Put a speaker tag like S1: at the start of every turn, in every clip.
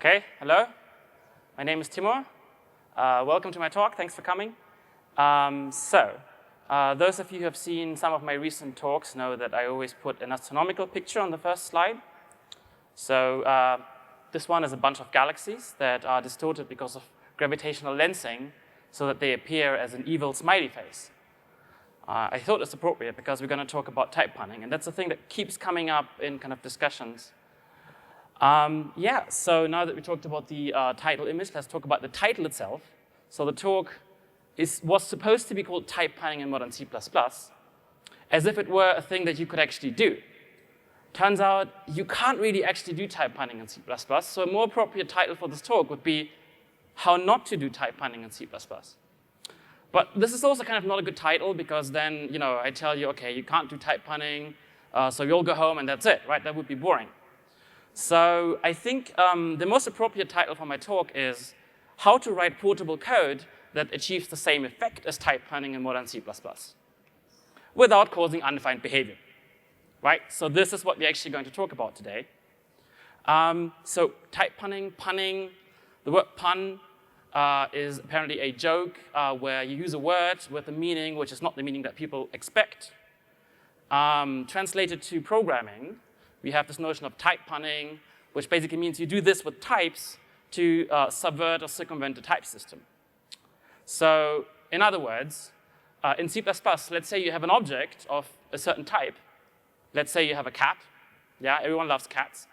S1: Okay, hello. My name is Timur. Welcome to my talk. Thanks for coming. Those of you who have seen some of my recent talks know that I always put an astronomical picture on the first slide. So this one is a bunch of galaxies that are distorted because of gravitational lensing so that they appear as an evil smiley face. I thought it's appropriate because we're going to talk about type punting, and that's a thing that keeps coming up in kind of discussions. So now that we talked about the title image, let's talk about the title itself. So the talk was supposed to be called Type Punting in Modern C++, as if it were a thing that you could actually do. Turns out you can't really actually do type punting in C++, so a more appropriate title for this talk would be How Not to Do Type Punting in C++. But this is also kind of not a good title because then, I tell you, okay, you can't do type punting, so you'll go home and that's it, right? That would be boring. So I think the most appropriate title for my talk is How to Write Portable Code that Achieves the Same Effect as Type Punting in Modern C++ without causing undefined behavior, right? So this is what we're actually going to talk about today. So type punting, the word pun is apparently a joke where you use a word with a meaning which is not the meaning that people expect. Translated to programming, we have this notion of type punting, which basically means you do this with types to subvert or circumvent the type system. So in other words, in C++, let's say you have an object of a certain type. Let's say you have a cat. Yeah, everyone loves cats.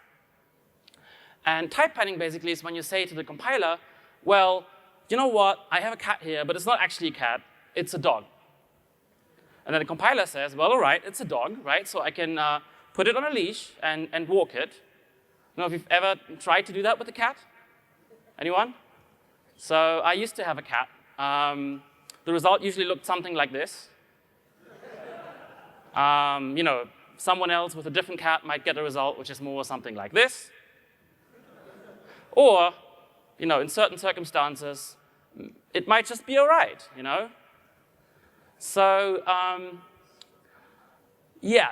S1: And type punting basically is when you say to the compiler, well, you know what? I have a cat here, but it's not actually a cat. It's a dog. And then the compiler says, well, all right, it's a dog, right? So I can put it on a leash and walk it. I don't know if you've ever tried to do that with a cat? Anyone? So I used to have a cat. The result usually looked something like this. Someone else with a different cat might get a result which is more something like this. Or, in certain circumstances, it might just be all right, So,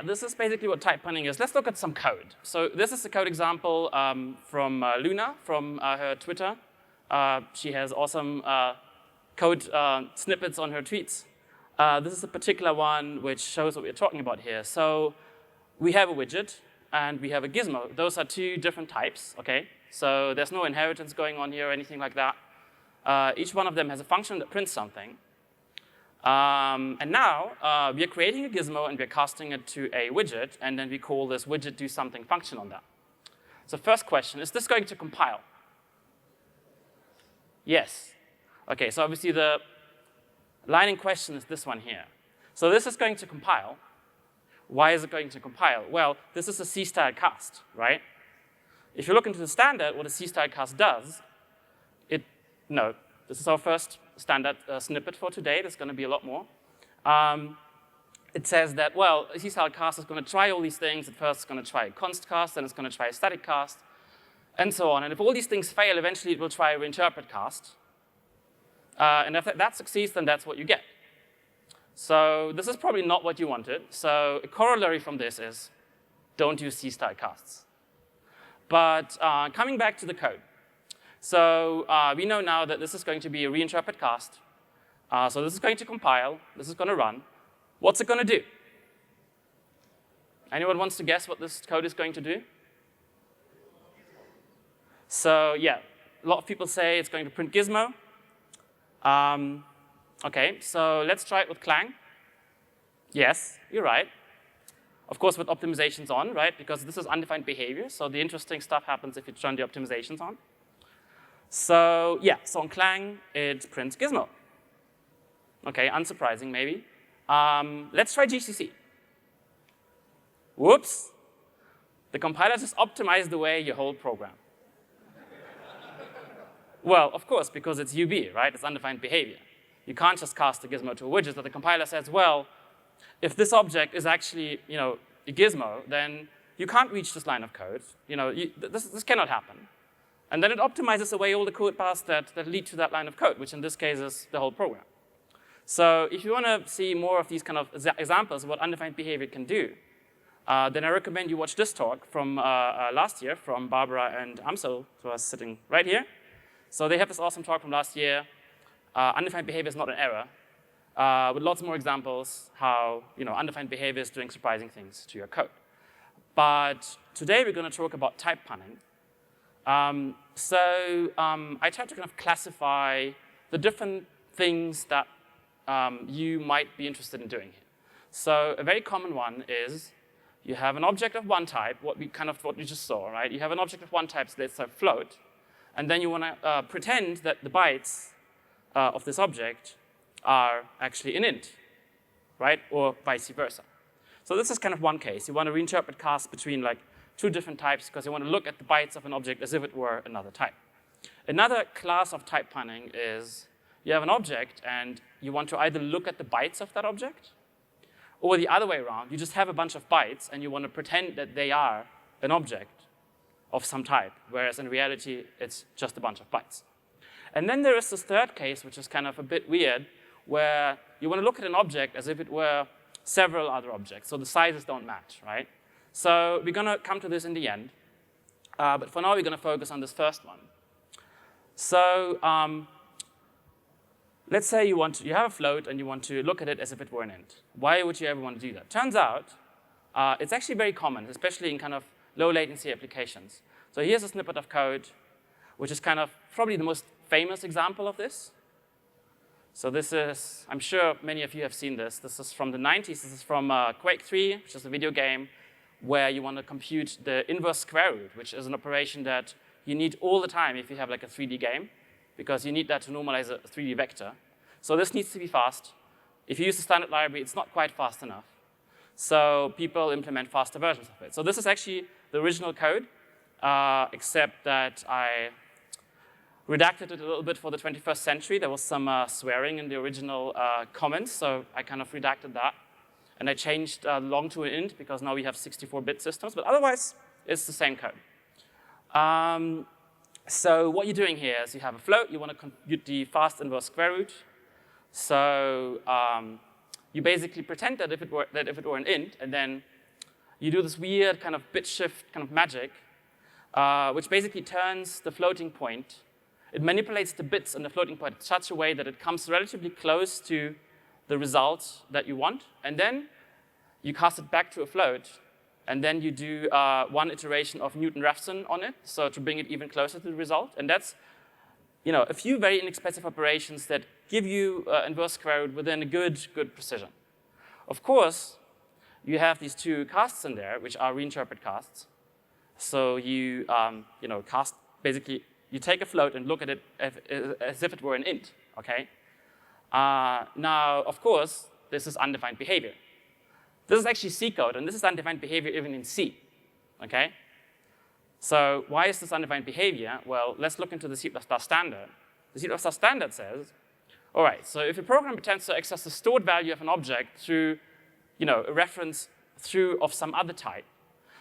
S1: this is basically what type punting is. Let's look at some code. So this is a code example from Luna, from her Twitter. She has awesome code snippets on her tweets. This is a particular one which shows what we're talking about here. So we have a widget and we have a gizmo. Those are two different types, okay? So there's no inheritance going on here or anything like that. Each one of them has a function that prints something. And now we're creating a gizmo and we're casting it to a widget, and then we call this widget do something function on that. So first question, is this going to compile? Yes. Okay, so obviously the line in question is this one here. So this is going to compile. Why is it going to compile? Well, this is a C-style cast, right? If you look into the standard, what a C-style cast does, this is our first standard snippet for today. There's going to be a lot more. It says that, well, a C-style cast is going to try all these things. At first, it's going to try a const cast, then it's going to try a static cast, and so on. And if all these things fail, eventually it will try a reinterpret cast. And if that succeeds, then that's what you get. So this is probably not what you wanted. So a corollary from this is don't use C-style casts. But coming back to the code. So we know now that this is going to be a reinterpret cast. So this is going to compile. This is going to run. What's it going to do? Anyone wants to guess what this code is going to do? So yeah, a lot of people say it's going to print gizmo. Okay, so let's try it with Clang. Yes, you're right. Of course, with optimizations on, right? Because this is undefined behavior, so the interesting stuff happens if you turn the optimizations on. So yeah, so on Clang, it prints gizmo. Okay, unsurprising maybe. Let's try GCC. Whoops. The compiler just optimized away your whole program. Well, of course, because it's UB, right? It's undefined behavior. You can't just cast a gizmo to a widget. But the compiler says, well, if this object is actually, a gizmo, then you can't reach this line of code. This cannot happen. And then it optimizes away all the code paths that lead to that line of code, which in this case is the whole program. So if you want to see more of these kind of examples of what undefined behavior can do, then I recommend you watch this talk from last year from Barbara and Amsel, who are sitting right here. So they have this awesome talk from last year. Undefined behavior is not an error, with lots more examples how undefined behavior is doing surprising things to your code. But today we're going to talk about type punting. I tried to kind of classify the different things that you might be interested in doing here. So a very common one is you have an object of one type, what we just saw, right? You have an object of one type, so let's say float, and then you want to pretend that the bytes of this object are actually an int, right? Or vice versa. So this is kind of one case. You want to reinterpret casts between like two different types because you want to look at the bytes of an object as if it were another type. Another class of type punting is you have an object and you want to either look at the bytes of that object or the other way around. You just have a bunch of bytes and you want to pretend that they are an object of some type, whereas in reality, it's just a bunch of bytes. And then there is this third case, which is kind of a bit weird, where you want to look at an object as if it were several other objects, so the sizes don't match, right? So we're going to come to this in the end, but for now we're going to focus on this first one. So let's say you have a float and you want to look at it as if it were an int. Why would you ever want to do that? Turns out it's actually very common, especially in kind of low latency applications. So here's a snippet of code, which is kind of probably the most famous example of this. So this is, I'm sure many of you have seen this. This is from the 90s. This is from Quake 3, which is a video game where you want to compute the inverse square root, which is an operation that you need all the time if you have like a 3D game, because you need that to normalize a 3D vector. So this needs to be fast. If you use the standard library, it's not quite fast enough. So people implement faster versions of it. So this is actually the original code, except that I redacted it a little bit for the 21st century. There was some swearing in the original comments, so I kind of redacted that. And I changed long to an int because now we have 64-bit systems, but otherwise it's the same code. So what you're doing here is you have a float, you want to compute the fast inverse square root. So you basically pretend that if it were an int, and then you do this weird kind of bit shift kind of magic, which basically turns the floating point. It manipulates the bits on the floating point in such a way that it comes relatively close to the result that you want, and then you cast it back to a float, and then you do one iteration of Newton-Raphson on it, so to bring it even closer to the result. And that's a few very inexpensive operations that give you inverse square root within a good precision. Of course, you have these two casts in there, which are reinterpret casts. So you cast basically. You take a float and look at it as if it were an int, okay? Now, of course, this is undefined behavior. This is actually C code, and this is undefined behavior even in C, okay? So why is this undefined behavior? Well, let's look into the C++ standard. The C++ standard says, all right, so if a program pretends to access the stored value of an object through a reference through of some other type,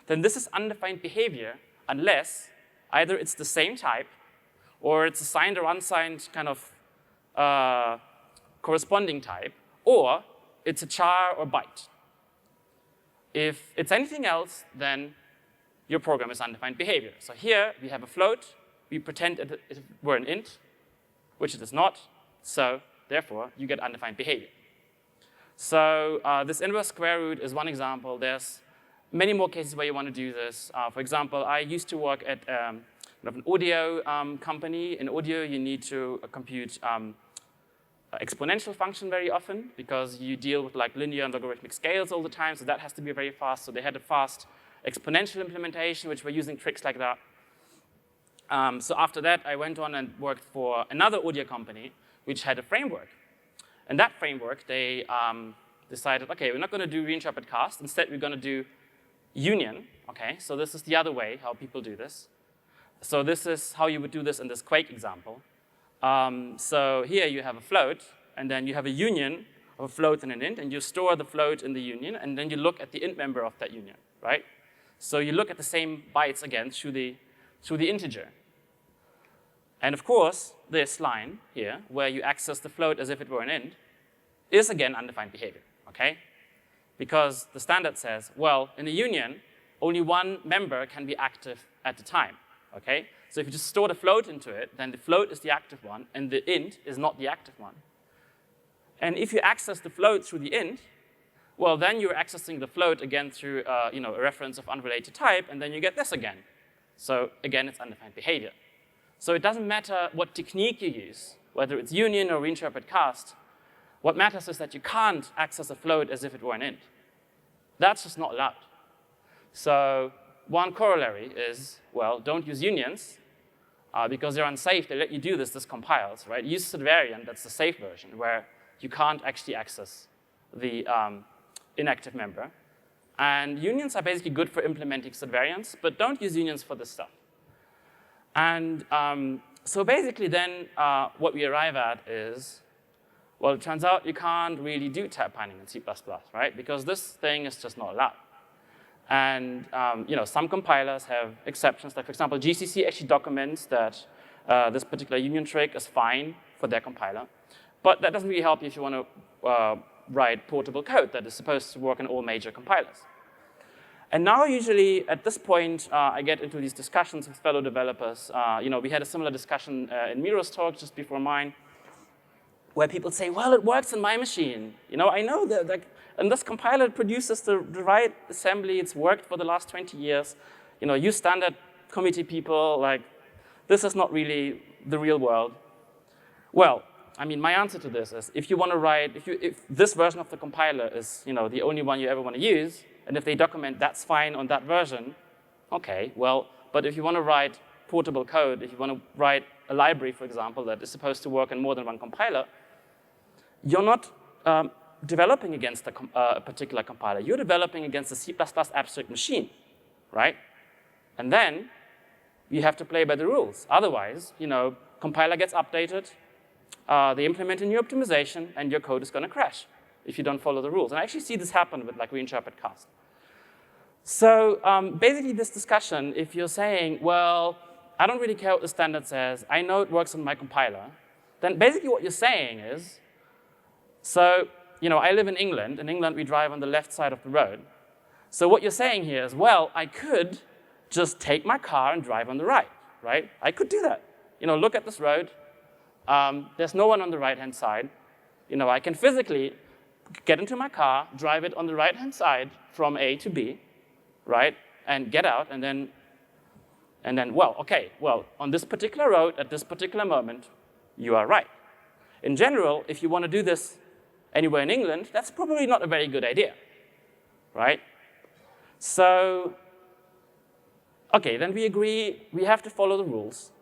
S1: then this is undefined behavior unless either it's the same type or it's a signed or unsigned kind of corresponding type, or it's a char or byte. If it's anything else, then your program is undefined behavior. So here we have a float. We pretend it were an int, which it is not. So therefore, you get undefined behavior. So this inverse square root is one example. There's many more cases where you want to do this. For example, I used to work at an audio company. In audio, you need to compute exponential function very often because you deal with like linear and logarithmic scales all the time, so that has to be very fast. So they had a fast exponential implementation, which were using tricks like that. So after that, I went on and worked for another audio company, which had a framework. And that framework, they decided, OK, we're not going to do reinterpret cast. Instead, we're going to do union. OK, so this is the other way how people do this. So this is how you would do this in this Quake example. So here you have a float, and then you have a union of a float and an int, and you store the float in the union, and then you look at the int member of that union, right? So you look at the same bytes again through the integer. And of course, this line here, where you access the float as if it were an int, is again undefined behavior, okay? because the standard says, well, in a union, only one member can be active at a time, okay? So if you just store the float into it, then the float is the active one, and the int is not the active one. And if you access the float through the int, well, then you're accessing the float again through a reference of unrelated type, and then you get this again. So again, it's undefined behavior. So it doesn't matter what technique you use, whether it's union or reinterpret cast. What matters is that you can't access a float as if it were an int. That's just not allowed. So one corollary is, well, don't use unions because they're unsafe. They let you do this. This compiles, right? Use subvariant. That's the safe version, where you can't actually access the inactive member. And unions are basically good for implementing subvariants, but don't use unions for this stuff. And so basically then what we arrive at is, well, it turns out you can't really do type binding in C++, right? Because this thing is just not allowed. And some compilers have exceptions. Like, for example, GCC actually documents that this particular union trick is fine for their compiler. But that doesn't really help you if you want to write portable code that is supposed to work in all major compilers. And now, usually, at this point, I get into these discussions with fellow developers. We had a similar discussion in Miro's talk just before mine, where people say, well, it works in my machine. I know that, and this compiler produces the right assembly. It's worked for the last 20 years. You standard committee people, this is not really the real world. Well, I mean, my answer to this is, if you want to write, if this version of the compiler is, the only one you ever want to use, and if they document that's fine on that version, okay, well, but if you want to write portable code, if you want to write a library, for example, that is supposed to work in more than one compiler, you're not developing against a particular compiler. You're developing against a C++ abstract machine, right? And then you have to play by the rules. Otherwise, compiler gets updated, they implement a new optimization, and your code is going to crash if you don't follow the rules. And I actually see this happen with Reinterpret Cast. So basically this discussion, if you're saying, well, I don't really care what the standard says, I know it works on my compiler, then basically what you're saying is, so I live in England. In England, we drive on the left side of the road. So what you're saying here is, well, I could just take my car and drive on the right? I could do that. Look at this road. There's no one on the right-hand side. I can physically get into my car, drive it on the right-hand side from A to B, right? And get out, and then, well, okay, well, on this particular road, at this particular moment, you are right. In general, if you want to do this anywhere in England, that's probably not a very good idea, right? So, okay, then we agree we have to follow the rules.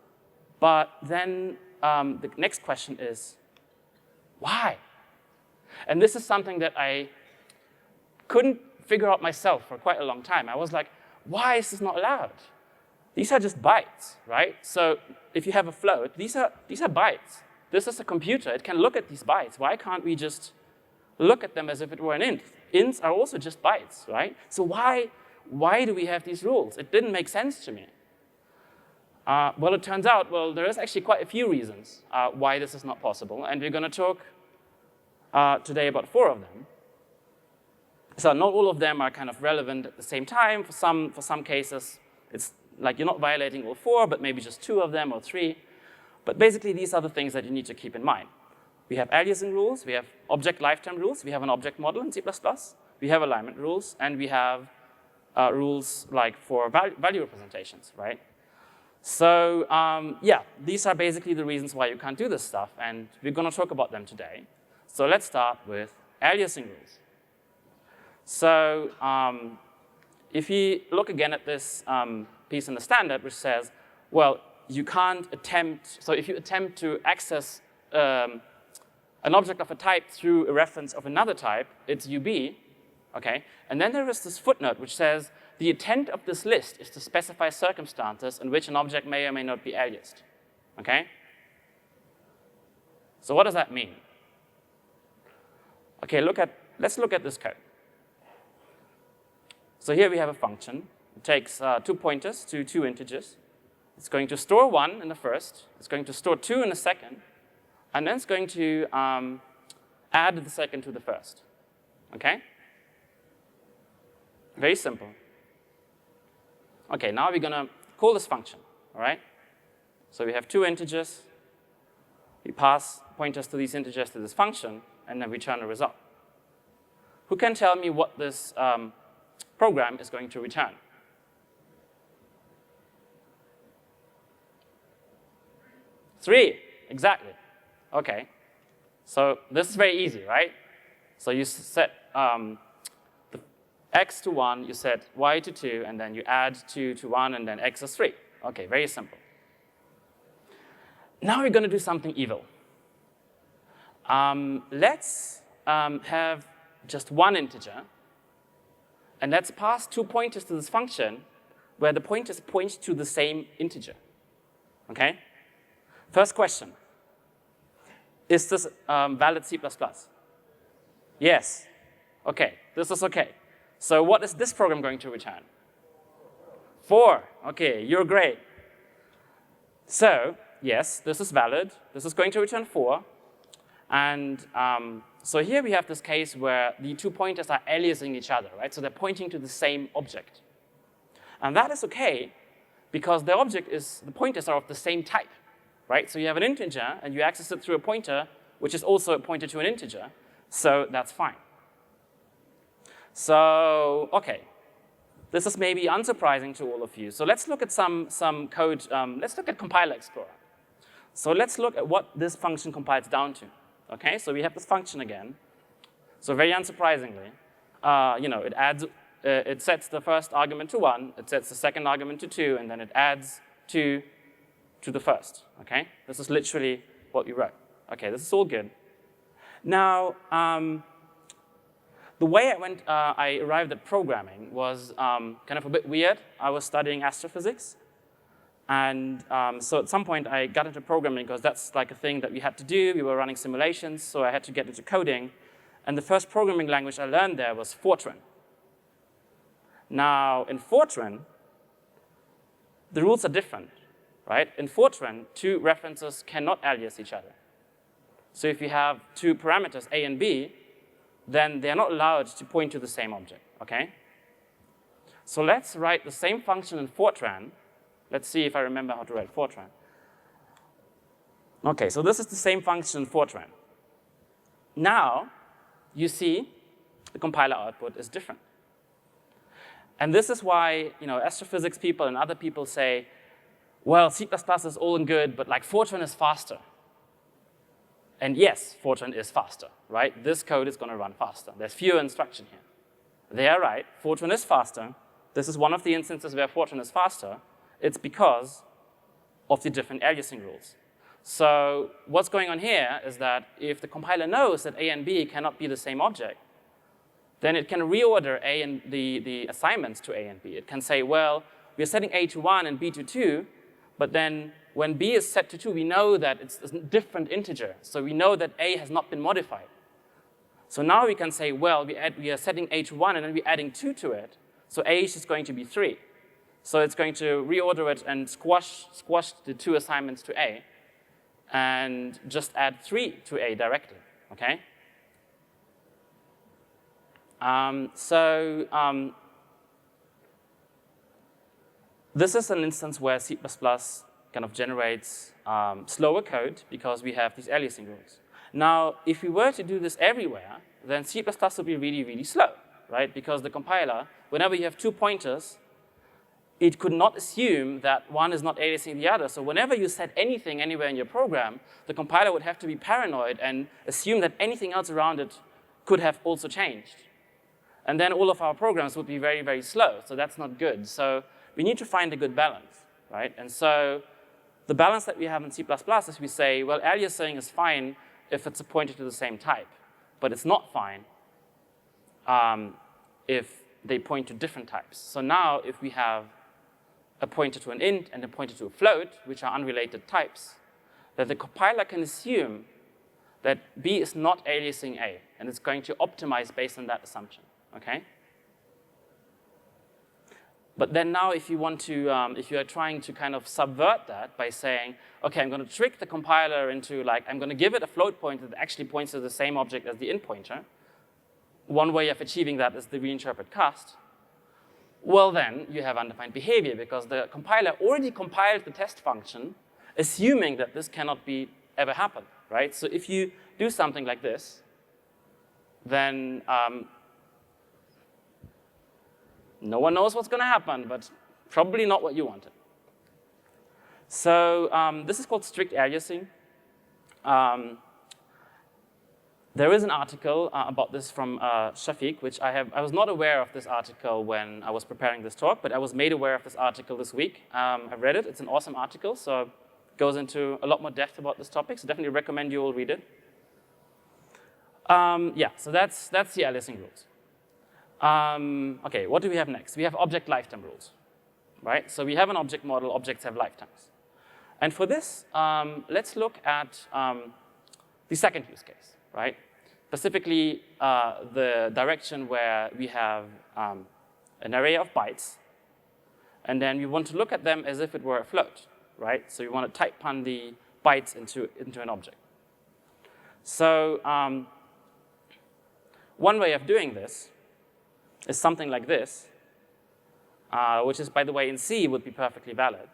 S1: But then the next question is, why? And this is something that I couldn't figure out myself for quite a long time. I was like, why is this not allowed? These are just bytes, right? So if you have a float, these are bytes. This is a computer. It can look at these bytes. Why can't we just look at them as if it were an int? Ints are also just bytes, right? So why do we have these rules? It didn't make sense to me. Well, it turns out, there is actually quite a few reasons why this is not possible, and we're going to talk today about 4 of them. So not all of them are kind of relevant at the same time. For some cases, it's like you're not violating all 4, but maybe just 2 of them or 3. But basically, these are the things that you need to keep in mind. We have aliasing rules, we have object lifetime rules, we have an object model in C++, we have alignment rules, and we have rules like for value representations, right? So yeah, these are basically the reasons why you can't do this stuff, and we're going to talk about them today. So let's start with aliasing rules. So if you look again at this piece in the standard, which says, well, you can't attempt, so if you attempt to access an object of a type through a reference of another type, it's UB, okay? And then there is this footnote which says, the intent of this list is to specify circumstances in which an object may or may not be aliased, okay? So what does that mean? Okay, let's look at this code. So here we have a function. It takes 2 pointers to 2 integers. It's going to store 1 in the first. It's going to store 2 in the second. And then it's going to add the second to the first, okay? Very simple. Okay, now we're going to call this function, all right? So we have two integers. We pass pointers to these integers to this function, and then return a result. Who can tell me what this program is going to return? Three, exactly. Okay, so this is very easy, right? So you set the x to 1, you set y to 2, and then you add 2 to 1, and then x is 3. Okay, very simple. Now we're going to do something evil. Let's have just one integer, and let's pass two pointers to this function where the pointers point to the same integer. Okay? First question. Is this valid C++? Yes. Okay, this is okay. So what is this program going to return? 4. Okay, you're great. So, yes, this is valid. This is going to return 4. And so here we have this case where the two pointers are aliasing each other, right? So they're pointing to the same object. And that is okay because the pointers are of the same type, right? So you have an integer and you access it through a pointer, which is also pointed to an integer. So that's fine. So, okay. This is maybe unsurprising to all of you. So let's look at some code. Let's look at Compiler Explorer. So let's look at what this function compiles down to. Okay, so we have this function again. So very unsurprisingly, it sets the first argument to 1, it sets the second argument to 2, and then it adds 2 to the first. Okay, this is literally what we wrote. Okay, this is all good. Now, the way I arrived at programming was kind of a bit weird. I was studying astrophysics. And so at some point, I got into programming because that's like a thing that we had to do. We were running simulations, so I had to get into coding. And the first programming language I learned there was Fortran. Now, in Fortran, the rules are different, right? In Fortran, two references cannot alias each other. So if you have two parameters, A and B, then they're not allowed to point to the same object, okay? So let's write the same function in Fortran. Let's see if I remember how to write Fortran. Okay, so this is the same function in Fortran. Now, you see the compiler output is different. And this is why astrophysics people and other people say, well, C++ is all and good, but like Fortran is faster. And yes, Fortran is faster, right? This code is going to run faster. There's fewer instructions here. They are right. Fortran is faster. This is one of the instances where Fortran is faster. It's because of the different aliasing rules. So what's going on here is that if the compiler knows that A and B cannot be the same object, then it can reorder A and the assignments to A and B. It can say, well, we're setting A to 1 and B to 2, but then when B is set to 2, we know that it's a different integer. So we know that A has not been modified. So now we can say, well, we are setting A to 1 and then we're adding 2 to it. So A is just going to be 3. So it's going to reorder it and squash the 2 assignments to A and just add 3 to A directly, okay? This is an instance where C++ kind of generates slower code because we have these aliasing rules. Now, if we were to do this everywhere, then C++ would be really, really slow, right? Because the compiler, whenever you have 2 pointers, it could not assume that one is not aliasing the other. So whenever you set anything anywhere in your program, the compiler would have to be paranoid and assume that anything else around it could have also changed. And then all of our programs would be very, very slow. So that's not good. So we need to find a good balance, right? And so the balance that we have in C++ is we say, well, aliasing is fine if it's a pointer to the same type. But it's not fine if they point to different types. So now if we have a pointer to an int and a pointer to a float, which are unrelated types, that the compiler can assume that B is not aliasing A, and it's going to optimize based on that assumption, okay? But then now if you want to, if you are trying to kind of subvert that by saying, okay, I'm going to trick the compiler into like, I'm going to give it a float pointer that actually points to the same object as the int pointer. One way of achieving that is the Reinterpret Cast. well then you have undefined behavior because the compiler already compiled the test function assuming that this cannot be ever happen, right? So if you do something like this, then no one knows what's going to happen, but probably not what you wanted. So this is called strict aliasing. There is an article about this from Shafiq, which I was not aware of this article when I was preparing this talk, but I was made aware of this article this week. I read it. It's an awesome article, so it goes into a lot more depth about this topic, so definitely recommend you all read it. Yeah, so that's the aliasing rules. OK, what do we have next? We have object lifetime rules, right? So we have an object model. Objects have lifetimes. And for this, let's look at the second use case, right? Specifically, the direction where we have an array of bytes, and then we want to look at them as if it were a float, right? So we want to type punt the bytes into an object. So one way of doing this is something like this, which is, by the way, in C would be perfectly valid.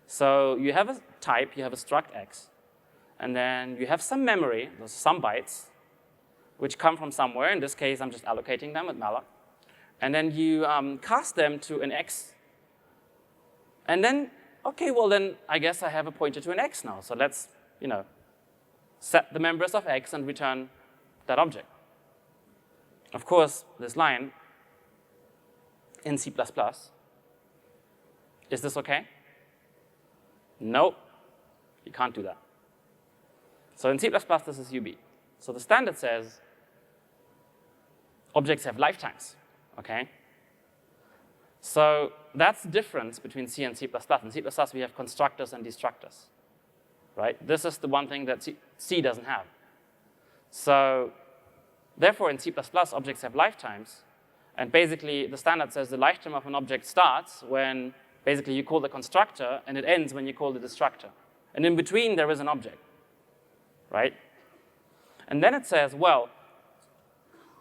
S1: So you have a type, you have a struct x, and then you have some memory, those some bytes, which come from somewhere. In this case, I'm just allocating them with malloc. And then you cast them to an x. And then, OK, well, then I guess I have a pointer to an x now. So let's set the members of x and return that object. Of course, this line in C++, is this OK? Nope, you can't do that. So in C++, this is UB. So the standard says objects have lifetimes, OK? So that's the difference between C and C++. In C++, we have constructors and destructors, right? This is the one thing that C doesn't have. So therefore, in C++, objects have lifetimes. And basically, the standard says the lifetime of an object starts when basically you call the constructor, and it ends when you call the destructor. And in between, there is an object, right? And then it says, well,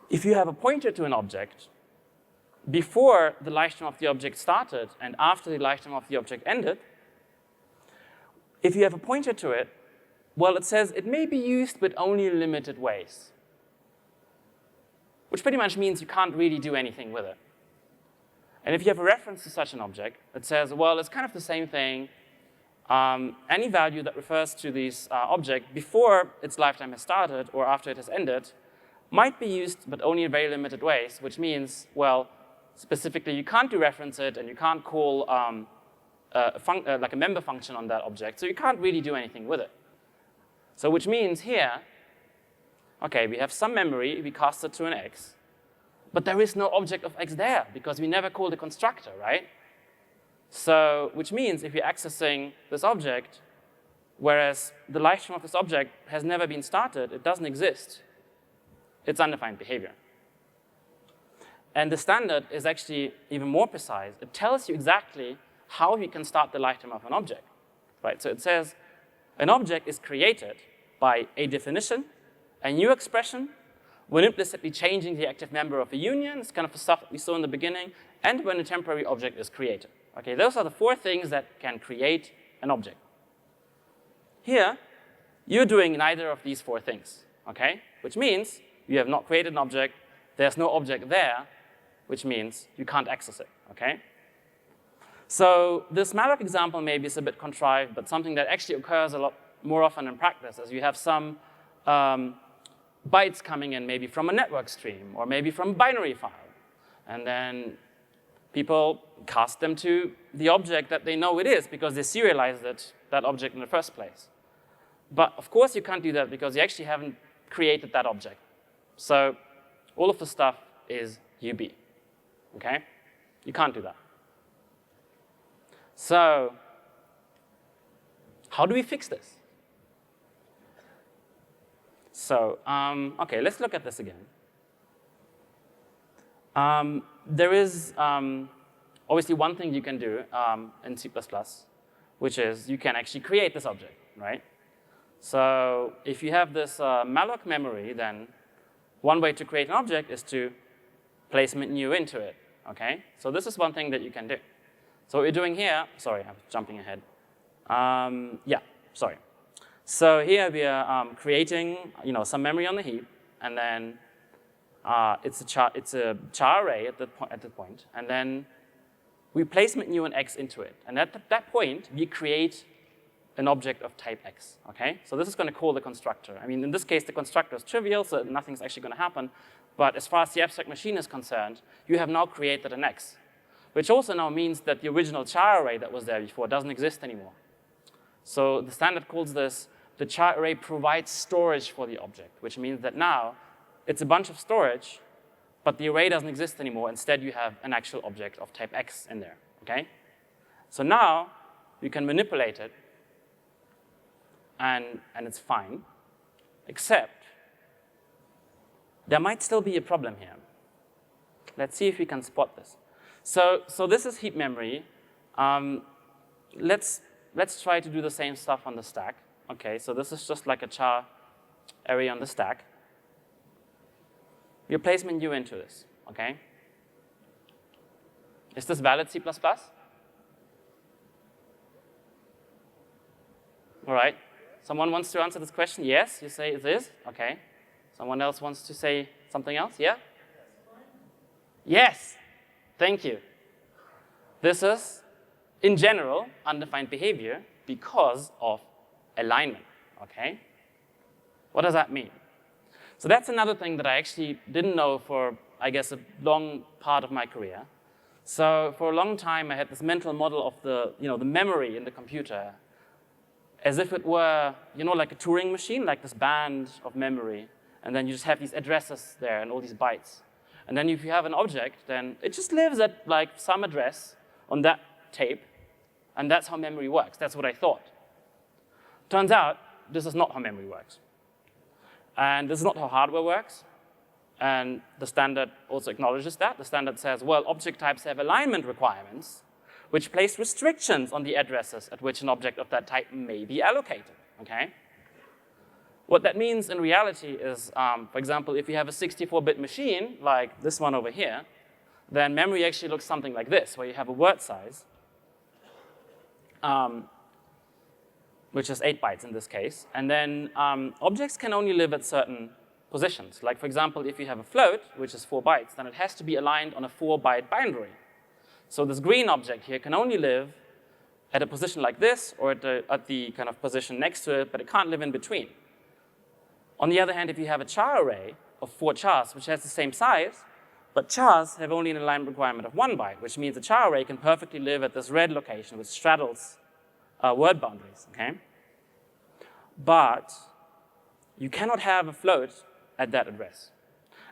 S1: if you have a pointer to an object, before the lifetime of the object started and after the lifetime of the object ended, if you have a pointer to it, well, it says it may be used, but only in limited ways, which pretty much means you can't really do anything with it. And if you have a reference to such an object, it says, well, it's kind of the same thing. Any value that refers to this object before its lifetime has started or after it has ended might be used, but only in very limited ways, which means, well, specifically, you can't dereference it, and you can't call like a member function on that object, so you can't really do anything with it. So which means here, OK, we have some memory, we cast it to an x, but there is no object of x there, because we never called a constructor, right? So which means if you're accessing this object, whereas the lifetime of this object has never been started, it doesn't exist, it's undefined behavior. And the standard is actually even more precise. It tells you exactly how you can start the lifetime of an object, right? So it says an object is created by a definition, a new expression, when implicitly changing the active member of a union. It's kind of the stuff that we saw in the beginning, and when a temporary object is created. Okay, those are the four things that can create an object. Here, you're doing neither of these four things, okay? Which means you have not created an object, there's no object there, which means you can't access it, okay? So this malloc example maybe is a bit contrived, but something that actually occurs a lot more often in practice, as you have some bytes coming in maybe from a network stream or maybe from a binary file. And then people cast them to the object that they know it is because they serialized that object in the first place. But of course you can't do that because you actually haven't created that object. So all of the stuff is UB, okay? You can't do that. So how do we fix this? So, OK, let's look at this again. There is obviously one thing you can do in C++, which is you can actually create this object, right? So if you have this malloc memory, then one way to create an object is to placement new into it. okay? So this is one thing that you can do. So what we're doing here, sorry, I'm jumping ahead. Yeah, sorry. So here we are creating, some memory on the heap, and then it's a char array at the point, and then we placement new and x into it. And at that point, we create an object of type x, okay? So this is going to call the constructor. I mean, in this case, the constructor is trivial, so nothing's actually going to happen. But as far as the abstract machine is concerned, you have now created an x, which also now means that the original char array that was there before doesn't exist anymore. So the standard calls this, the char array provides storage for the object, which means that now it's a bunch of storage, but the array doesn't exist anymore. Instead, you have an actual object of type x in there, okay? So now you can manipulate it, and it's fine, except there might still be a problem here. Let's see if we can spot this. So this is heap memory. Let's try to do the same stuff on the stack. Okay, so this is just like a char array on the stack. You placement u into this, okay? Is this valid C++? All right. Someone wants to answer this question? Yes, you say it is. Okay. Someone else wants to say something else? Yeah? Yes. Thank you. This is, in general, undefined behavior because of alignment, okay? What does that mean? So that's another thing that I actually didn't know for, I guess, a long part of my career. So for a long time, I had this mental model of the memory in the computer as if it were, like a Turing machine, like this band of memory. And then you just have these addresses there and all these bytes. And then if you have an object, then it just lives at like some address on that tape. And that's how memory works. That's what I thought. Turns out, this is not how memory works. And this is not how hardware works. And the standard also acknowledges that. The standard says, well, object types have alignment requirements, which place restrictions on the addresses at which an object of that type may be allocated, okay? What that means in reality is, for example, if you have a 64-bit machine, like this one over here, then memory actually looks something like this, where you have a word size, which is 8 bytes in this case. And then objects can only live at certain positions. Like, for example, if you have a float, which is 4 bytes, then it has to be aligned on a 4-byte binary. So this green object here can only live at a position like this or at the kind of position next to it, but it can't live in between. On the other hand, if you have a char array of 4 chars, which has the same size, but chars have only an alignment requirement of 1 byte, which means the char array can perfectly live at this red location, which straddles word boundaries, okay? But you cannot have a float at that address.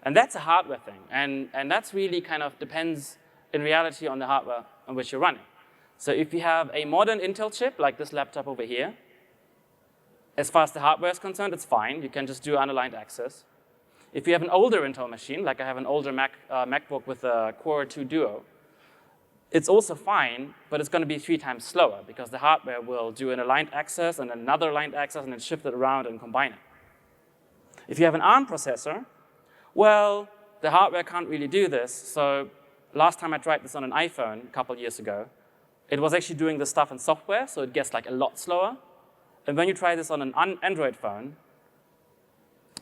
S1: And that's a hardware thing, and that's really kind of depends in reality on the hardware on which you're running. So if you have a modern Intel chip, like this laptop over here, as far as the hardware is concerned, it's fine. You can just do unaligned access. If you have an older Intel machine, like I have an older MacBook with a Core 2 Duo, it's also fine, but it's going to be 3 times slower because the hardware will do an aligned access and another aligned access and then shift it around and combine it. If you have an ARM processor, well, the hardware can't really do this. So last time I tried this on an iPhone a couple years ago, it was actually doing this stuff in software, so it gets like a lot slower. And when you try this on an Android phone,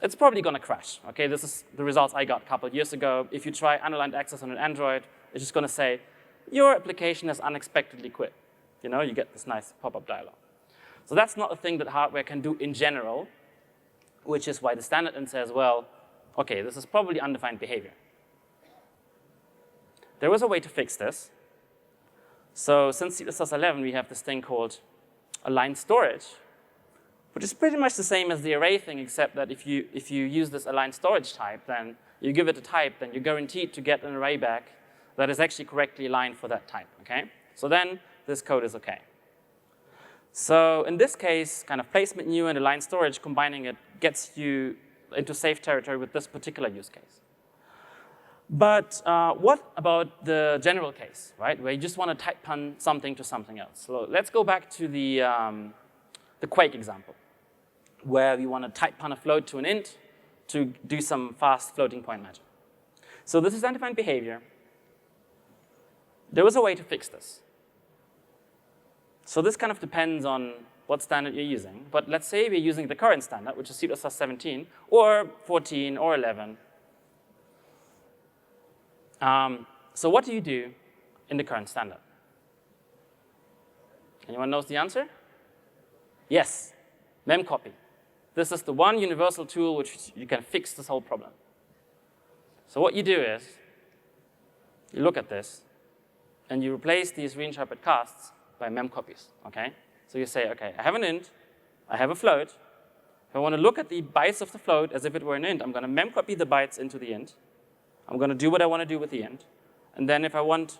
S1: it's probably going to crash. Okay, this is the results I got a couple of years ago. If you try unaligned access on an Android, it's just going to say, your application has unexpectedly quit. You get this nice pop-up dialog. So that's not a thing that hardware can do in general, which is why the standard then says, well, okay, this is probably undefined behavior. There was a way to fix this. So since C++11, we have this thing called aligned storage, which is pretty much the same as the array thing, except that if you use this aligned storage type, then you give it a type, then you're guaranteed to get an array back that is actually correctly aligned for that type, okay? So then this code is okay. So in this case, kind of placement new and aligned storage, combining it gets you into safe territory with this particular use case. But what about the general case, right, where you just want to type pun something to something else? So let's go back to the Quake example, where we want to type pun a float to an int to do some fast floating point magic. So this is undefined behavior. There was a way to fix this. So this kind of depends on what standard you're using. But let's say we're using the current standard, which is C++ 17, or 14, or 11. So what do you do in the current standard? Anyone knows the answer? Yes, mem copy. This is the one universal tool which you can fix this whole problem. So what you do is, you look at this, and you replace these reinterpret casts by mem copies, okay? So you say, okay, I have an int, I have a float. If I want to look at the bytes of the float as if it were an int, I'm going to mem copy the bytes into the int. I'm going to do what I want to do with the int. And then if I want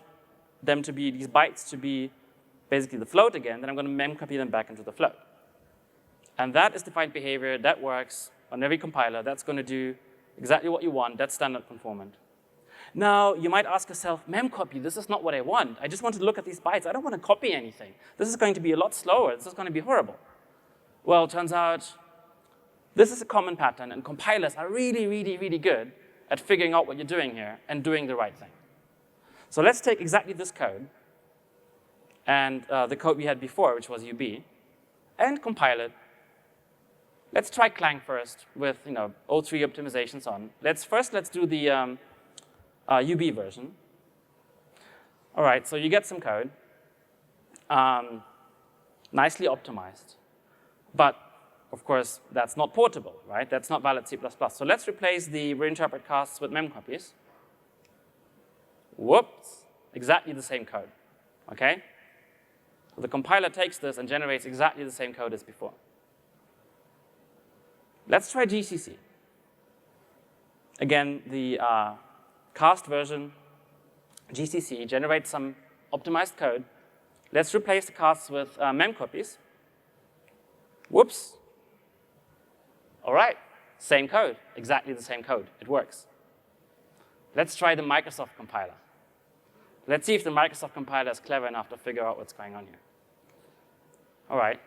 S1: them to be, these bytes to be basically the float again, then I'm going to mem copy them back into the float. And that is defined behavior. That works on every compiler. That's going to do exactly what you want. That's standard conformant. Now, you might ask yourself, mem copy, this is not what I want. I just want to look at these bytes. I don't want to copy anything. This is going to be a lot slower. This is going to be horrible. Well, it turns out this is a common pattern, and compilers are really, really, really good at figuring out what you're doing here and doing the right thing. So let's take exactly this code and the code we had before, which was UB, and compile it. Let's try Clang first with O3 optimizations on. Let's do the UB version. All right, so you get some code, nicely optimized. But of course, that's not portable, right? That's not valid C++. So let's replace the reinterpret casts with mem copies. Whoops, exactly the same code, okay? So the compiler takes this and generates exactly the same code as before. Let's try GCC. Again, the cast version, GCC, generates some optimized code. Let's replace the casts with mem copies. Whoops. All right, same code, exactly the same code. It works. Let's try the Microsoft compiler. Let's see if the Microsoft compiler is clever enough to figure out what's going on here. All right.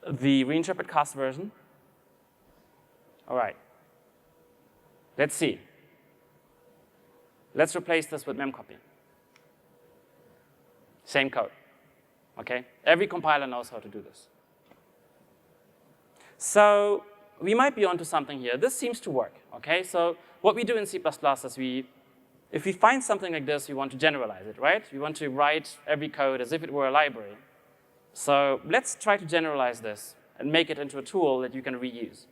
S1: The reinterpret cast version. All right. Let's see. Let's replace this with memcpy. Same code. Okay? Every compiler knows how to do this. So we might be onto something here. This seems to work. Okay? So what we do in C++ is if we find something like this, we want to generalize it, right? We want to write every code as if it were a library. So let's try to generalize this and make it into a tool that you can reuse.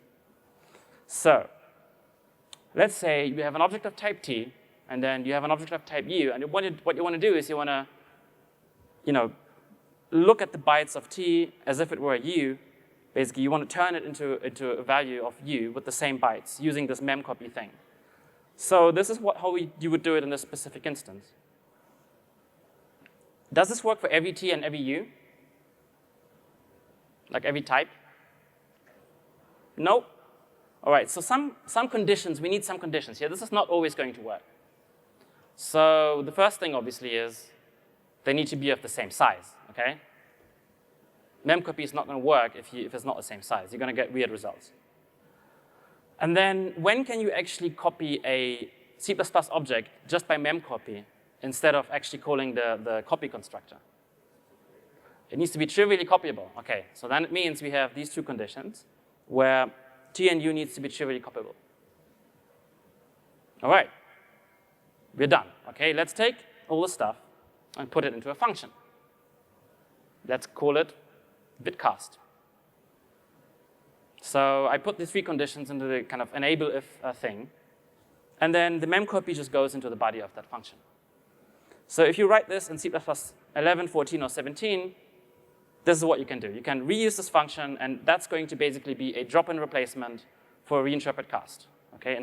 S1: So let's say you have an object of type T, and then you have an object of type U, and what you want to do is you want to look at the bytes of T as if it were a U. Basically, you want to turn it into a value of U with the same bytes using this memcpy thing. So this is how you would do it in this specific instance. Does this work for every T and every U? Like every type? No. All right, so some conditions, we need some conditions here. This is not always going to work. So the first thing, obviously, is they need to be of the same size, okay? Memcpy is not going to work if it's not the same size. You're going to get weird results. And then when can you actually copy a C++ object just by memcpy instead of actually calling the copy constructor? It needs to be trivially copyable. Okay, so then it means we have these two conditions where T and U needs to be trivially copyable. All right, we're done. Okay, let's take all the stuff and put it into a function. Let's call it bitcast. So I put these three conditions into the kind of enable if thing, and then the memcpy just goes into the body of that function. So if you write this in C++ 11, 14, or 17, this is what you can do. You can reuse this function, and that's going to basically be a drop-in replacement for a reinterpret cast. Okay,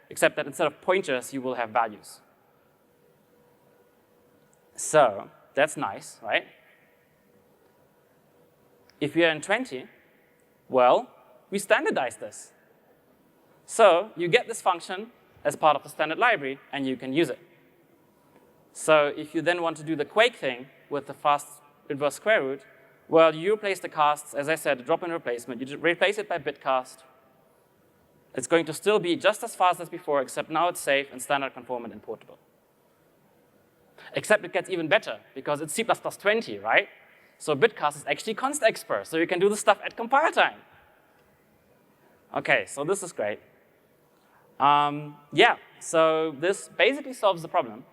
S1: except that instead of pointers, you will have values. So that's nice, right? If we are in 20, well, we standardize this. So you get this function as part of the standard library, and you can use it. So if you then want to do the Quake thing with the fast inverse square root, well, you replace the casts, as I said, a drop-in replacement. You just replace it by bitcast. It's going to still be just as fast as before, except now it's safe and standard conformant and portable. Except it gets even better, because it's C++20, right? So bitcast is actually const expr, so you can do the stuff at compile time. OK, so this is great. Yeah, so this basically solves the problem.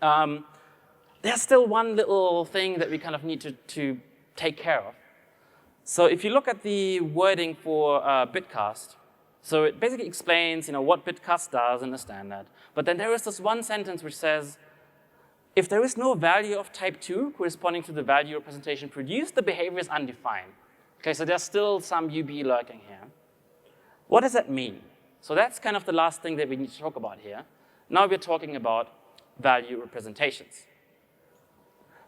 S1: There's still one little thing that we kind of need to take care of. So if you look at the wording for bitcast, so it basically explains what bitcast does in the standard. But then there is this one sentence which says, if there is no value of type 2 corresponding to the value representation produced, the behavior is undefined. OK, so there's still some UB lurking here. What does that mean? So that's kind of the last thing that we need to talk about here. Now we're talking about value representations.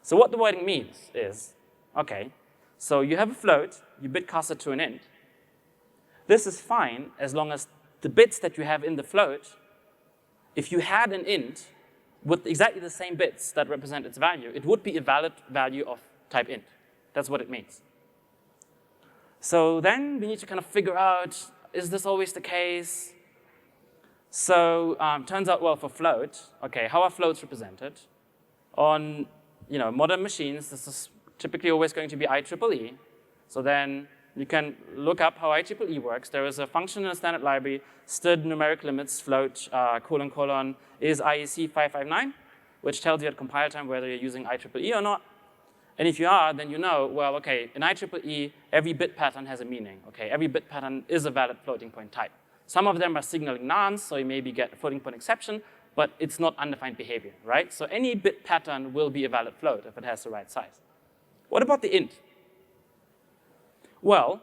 S1: So what the wording means is, OK, so you have a float, you bitcast it to an int. This is fine as long as the bits that you have in the float, if you had an int with exactly the same bits that represent its value, it would be a valid value of type int. That's what it means. So then we need to kind of figure out, is this always the case? So turns out, well, for float, OK, how are floats represented? On modern machines, this is typically always going to be IEEE. So then you can look up how IEEE works. There is a function in a standard library, std numeric limits float : is IEC 559, which tells you at compile time whether you're using IEEE or not. And if you are, then you know, well, OK, in IEEE, every bit pattern has a meaning. OK, every bit pattern is a valid floating point type. Some of them are signaling nonce, so you maybe get a floating point exception, but it's not undefined behavior, right? So any bit pattern will be a valid float if it has the right size. What about the int? Well,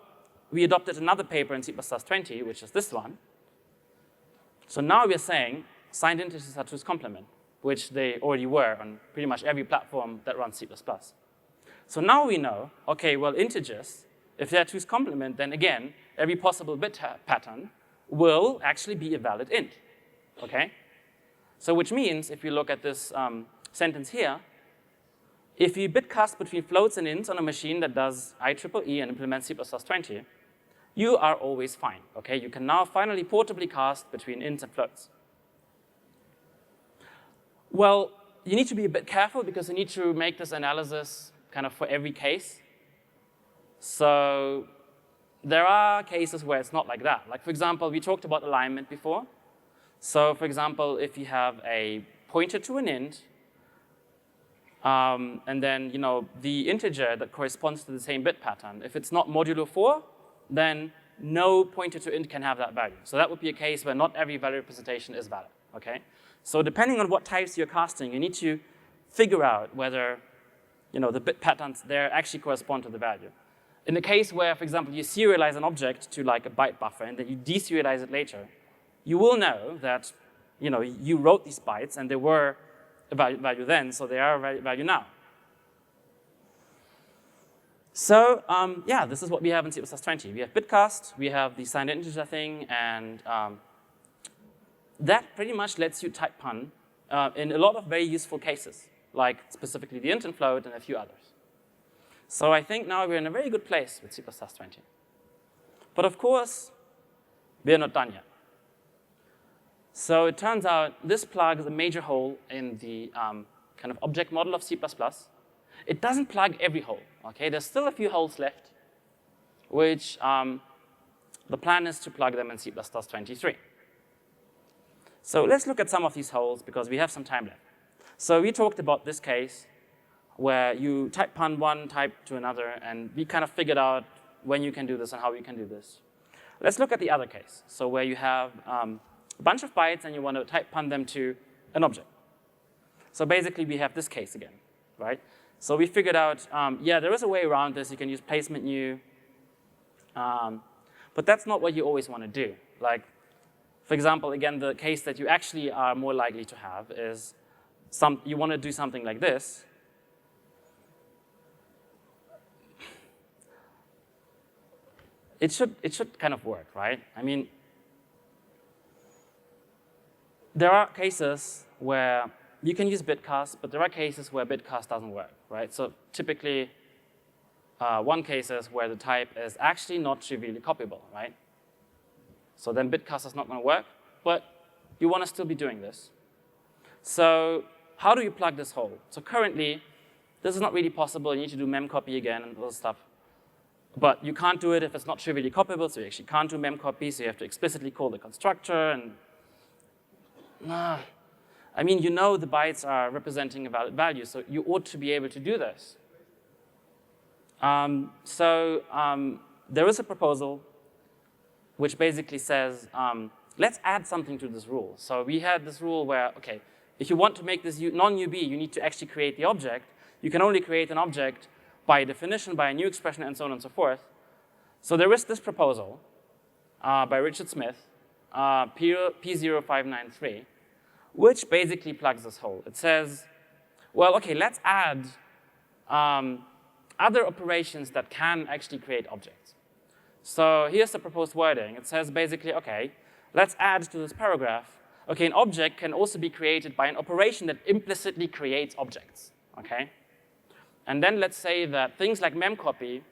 S1: we adopted another paper in C++20, which is this one. So now we're saying signed integers are 2's complement, which they already were on pretty much every platform that runs C++. So now we know, OK, well, integers, if they're 2's complement, then again, every possible bit pattern will actually be a valid int, OK? So which means, if you look at this sentence here, if you bitcast between floats and ints on a machine that does IEEE and implements C++20, you are always fine, OK? You can now finally portably cast between ints and floats. Well, you need to be a bit careful because you need to make this analysis kind of for every case. So there are cases where it's not like that. Like, for example, we talked about alignment before. So, for example, if you have a pointer to an int, and then the integer that corresponds to the same bit pattern, if it's not modulo 4, then no pointer to int can have that value. So that would be a case where not every value representation is valid. Okay? So depending on what types you're casting, you need to figure out whether the bit patterns there actually correspond to the value. In the case where, for example, you serialize an object to like a byte buffer and then you deserialize it later, you will know that you wrote these bytes and they were a value then, so they are a value now. So yeah, this is what we have in C++20. We have bitcast, we have the signed integer thing, and that pretty much lets you type pun in a lot of very useful cases, like specifically the int and float and a few others. So I think now we're in a very good place with C++20. But of course, we're not done yet. So it turns out this plugs a major hole in the kind of object model of C++. It doesn't plug every hole. Okay, there's still a few holes left, which the plan is to plug them in C++23. So let's look at some of these holes because we have some time left. So we talked about this case where you type pun one type to another, and we kind of figured out when you can do this and how you can do this. Let's look at the other case. So where you have a bunch of bytes and you want to type pun them to an object. So basically, we have this case again, right? So we figured out, yeah, there is a way around this. You can use placement new. But that's not what you always want to do. Like, for example, again, the case that you actually are more likely to have is you want to do something like this. It should kind of work, right? I mean, there are cases where you can use bitcast, but there are cases where bitcast doesn't work, right? So typically, one case is where the type is actually not trivially copyable, right? So then bitcast is not going to work, but you want to still be doing this. So how do you plug this hole? So currently, this is not really possible. You need to do mem copy again and all this stuff. But you can't do it if it's not trivially copyable, so you actually can't do mem copy, so you have to explicitly call the constructor. And I mean, you know the bytes are representing a valid value, so you ought to be able to do this. There is a proposal which basically says, let's add something to this rule. So we had this rule where, okay, if you want to make this non-UB, you need to actually create the object. You can only create an object by definition, by a new expression, and so on and so forth. So there is this proposal by Richard Smith, P0593, which basically plugs this hole. It says, well, okay, let's add other operations that can actually create objects. So here's the proposed wording. It says basically, okay, let's add to this paragraph, okay, an object can also be created by an operation that implicitly creates objects, okay? And then let's say that things like memcpy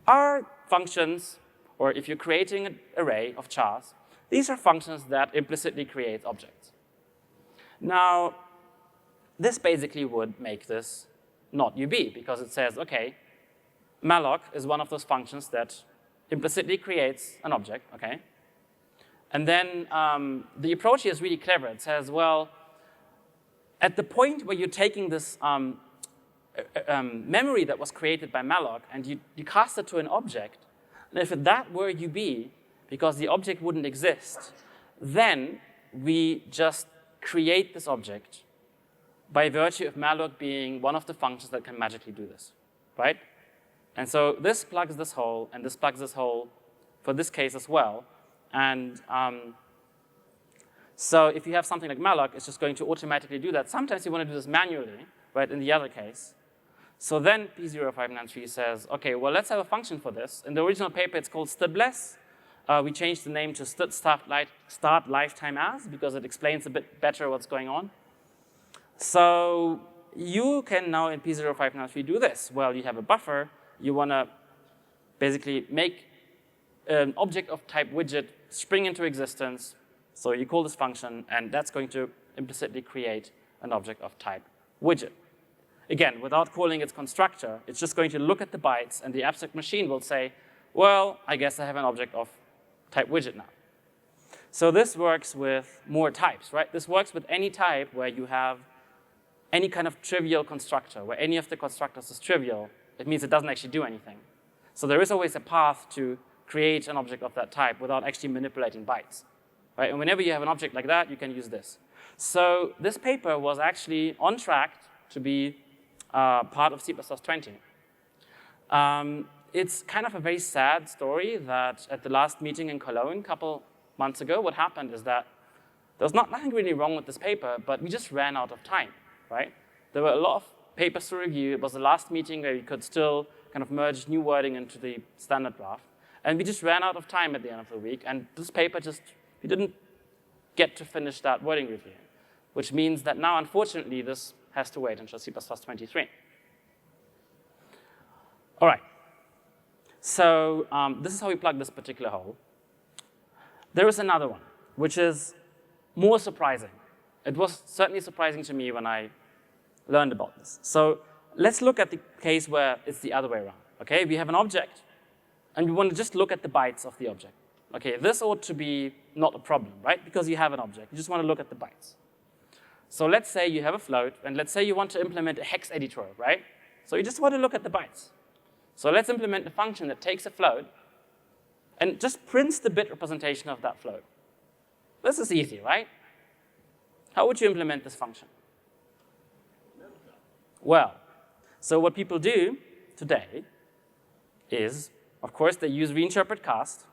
S1: are functions, or if you're creating an array of chars, these are functions that implicitly create objects. Now, this basically would make this not UB, because it says, okay, malloc is one of those functions that implicitly creates an object, okay? And then the approach here is really clever. It says, well, at the point where you're taking this memory that was created by malloc and you cast it to an object, and if that were UB, because the object wouldn't exist, then we just create this object by virtue of malloc being one of the functions that can magically do this, right? And so this plugs this hole, and this plugs this hole for this case as well. And so if you have something like malloc, it's just going to automatically do that. Sometimes you want to do this manually, right, in the other case. So then P0593 says, okay, well, let's have a function for this. In the original paper, it's called stdbless. We changed the name to start lifetime as, because it explains a bit better what's going on. So you can now in P0593 do this. Well, you have a buffer. You want to basically make an object of type widget spring into existence. So you call this function, and that's going to implicitly create an object of type widget. Again, without calling its constructor, it's just going to look at the bytes, and the abstract machine will say, well, I guess I have an object of type widget now. So this works with more types, right? This works with any type where you have any kind of trivial constructor, where any of the constructors is trivial. It means it doesn't actually do anything. So there is always a path to create an object of that type without actually manipulating bytes, right? And whenever you have an object like that, you can use this. So this paper was actually on track to be part of C++20. It's kind of a very sad story that at the last meeting in Cologne a couple months ago, what happened is that there was nothing really wrong with this paper, but we just ran out of time, right? There were a lot of papers to review. It was the last meeting where we could still kind of merge new wording into the standard draft. And we just ran out of time at the end of the week. And this paper we didn't get to finish that wording review, which means that now, unfortunately, this has to wait until C++23. All right. So this is how we plug this particular hole. There is another one, which is more surprising. It was certainly surprising to me when I learned about this. So let's look at the case where it's the other way around. Okay, we have an object, and we want to just look at the bytes of the object. Okay, this ought to be not a problem, right? Because you have an object. You just want to look at the bytes. So let's say you have a float, and let's say you want to implement a hex editor, right? So you just want to look at the bytes. So let's implement a function that takes a float and just prints the bit representation of that float. This is easy, right? How would you implement this function? Well, so what people do today is, of course, they use Reinterpret Cast.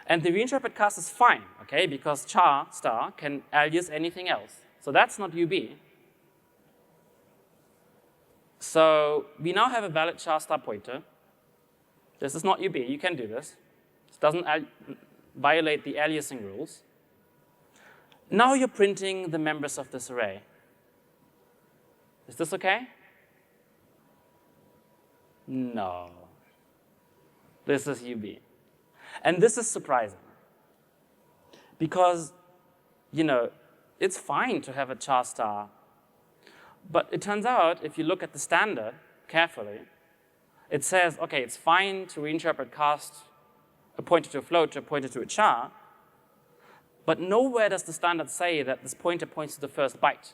S1: And the Reinterpret Cast is fine, okay, because char star can alias anything else. So that's not UB. So we now have a valid char star pointer. This is not UB. You can do this. This doesn't violate the aliasing rules. Now you're printing the members of this array. Is this okay? No. This is UB. And this is surprising. Because, you know, it's fine to have a char star But it turns out, if you look at the standard carefully, it says, okay, it's fine to reinterpret cast a pointer to a float to a pointer to a char, but nowhere does the standard say that this pointer points to the first byte.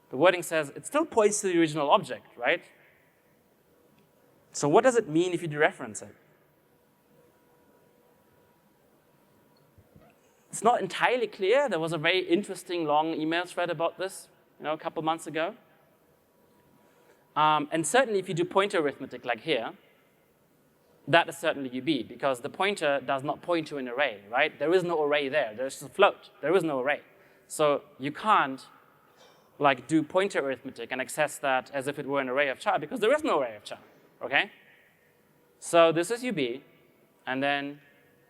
S1: The wording says it still points to the original object, right? So what does it mean if you dereference it? It's not entirely clear. There was a very interesting long email thread about this, a couple months ago. And certainly if you do pointer arithmetic like here, that is certainly UB, because the pointer does not point to an array, right? There is no array there. There's a float. There is no array. So you can't do pointer arithmetic and access that as if it were an array of char, because there is no array of char, okay? So this is UB, and then,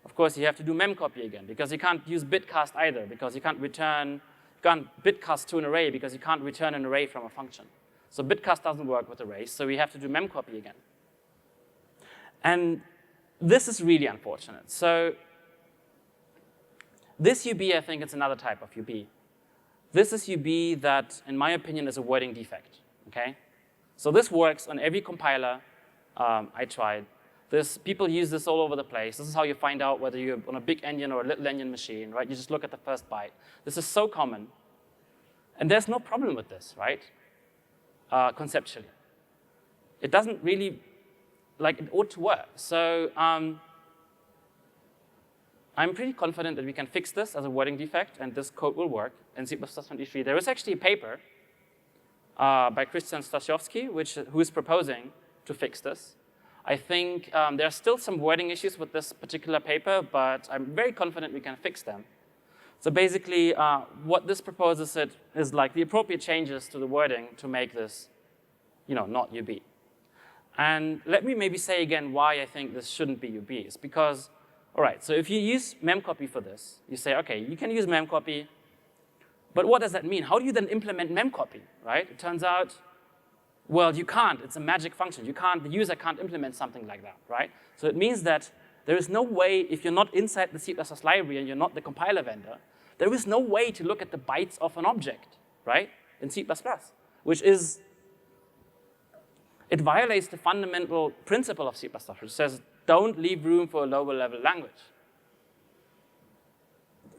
S1: of course, you have to do mem copy again, because you can't use bitcast either, because you can't bitcast to an array, because you can't return an array from a function. So bitcast doesn't work with arrays, so we have to do mem copy again. And this is really unfortunate. So this UB, I think it's another type of UB. This is UB that, in my opinion, is a wording defect, okay? So this works on every compiler I tried. People use this all over the place. This is how you find out whether you're on a big endian or a little endian machine, right? You just look at the first byte. This is so common. And there's no problem with this, right? Conceptually. It doesn't really, it ought to work. So I'm pretty confident that we can fix this as a wording defect, and this code will work in C++23. There is actually a paper by Christian Stasiowski, who is proposing to fix this. I think there are still some wording issues with this particular paper, but I'm very confident we can fix them. So basically, what this proposes is the appropriate changes to the wording to make this, not UB. And let me maybe say again why I think this shouldn't be UB. It's because, all right, so if you use memcpy for this, you say, okay, you can use memcpy, but what does that mean? How do you then implement memcpy, right? It turns out, well, you can't. It's a magic function. The user can't implement something like that, right? So it means that there is no way, if you're not inside the C++ library and you're not the compiler vendor, there is no way to look at the bytes of an object, right, in C++, which is, it violates the fundamental principle of C++, which says, don't leave room for a lower level language.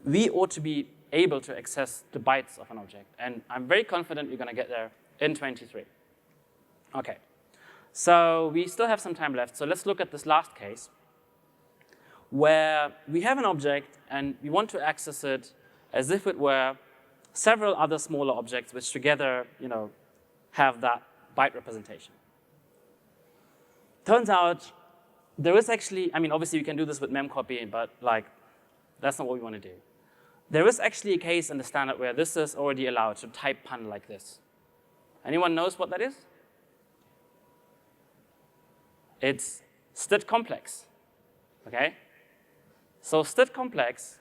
S1: We ought to be able to access the bytes of an object, and I'm very confident we're going to get there in 23. Okay, so we still have some time left, so let's look at this last case, where we have an object, and we want to access it as if it were several other smaller objects which together, have that byte representation. Turns out there is actually, obviously we can do this with memcpy, but that's not what we want to do. There is actually a case in the standard where this is already allowed to type punt like this. Anyone knows what that is? It's stit complex, okay? So stit complex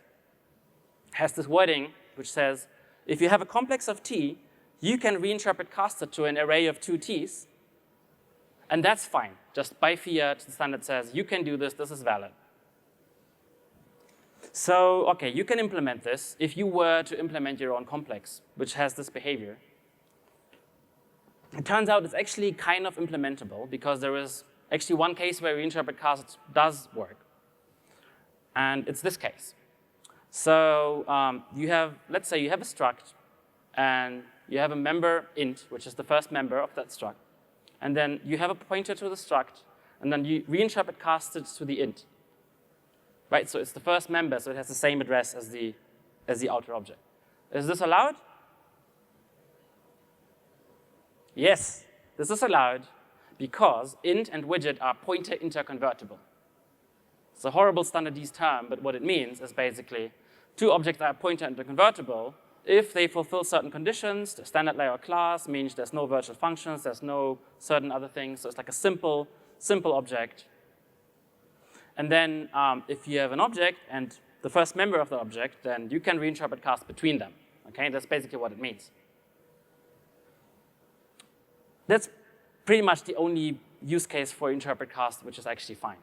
S1: has this wording which says, if you have a complex of t, you can reinterpret cast it to an array of 2 t's, and that's fine. Just by fiat, the standard says, you can do this is valid. So, okay, you can implement this if you were to implement your own complex, which has this behavior. It turns out it's actually kind of implementable, because there is actually one case where reinterpret cast does work, and it's this case. So let's say you have a struct, and you have a member int, which is the first member of that struct, and then you have a pointer to the struct, and then you reinterpret cast it to the int. Right, so it's the first member, so it has the same address as the outer object. Is this allowed? Yes, this is allowed because int and widget are pointer interconvertible. It's a horrible standardized term, but what it means is basically two objects are pointer interconvertible if they fulfill certain conditions. The standard layer class means there's no virtual functions, there's no certain other things, so it's like a simple object. And then if you have an object and the first member of the object, then you can reinterpret cast between them. Okay, that's basically what it means. That's pretty much the only use case for interpret cast, which is actually fine.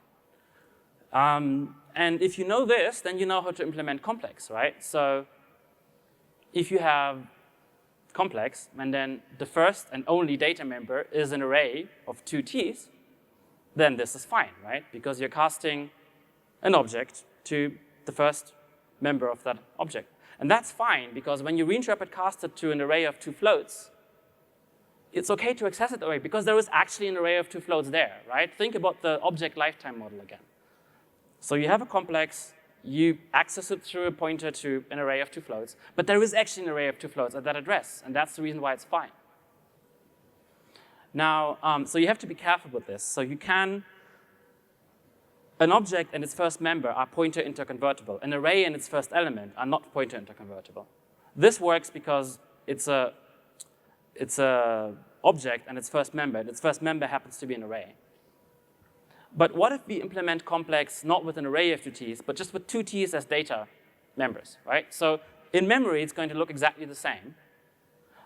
S1: And if you know this, then you know how to implement complex, right? So if you have complex, and then the first and only data member is an array of 2 t's, then this is fine, right? Because you're casting an object to the first member of that object. And that's fine, because when you reinterpret cast it to an array of 2 floats, it's okay to access it that way, because there is actually an array of 2 floats there, right? Think about the object lifetime model again. So you have a complex, you access it through a pointer to an array of 2 floats, but there is actually an array of 2 floats at that address, and that's the reason why it's fine. Now, so you have to be careful with this. So you can, an object and its first member are pointer interconvertible. An array and its first element are not pointer interconvertible. This works because it's a object and its first member happens to be an array. But what if we implement complex not with an array of 2 t's, but just with 2 t's as data members, right? So in memory, it's going to look exactly the same.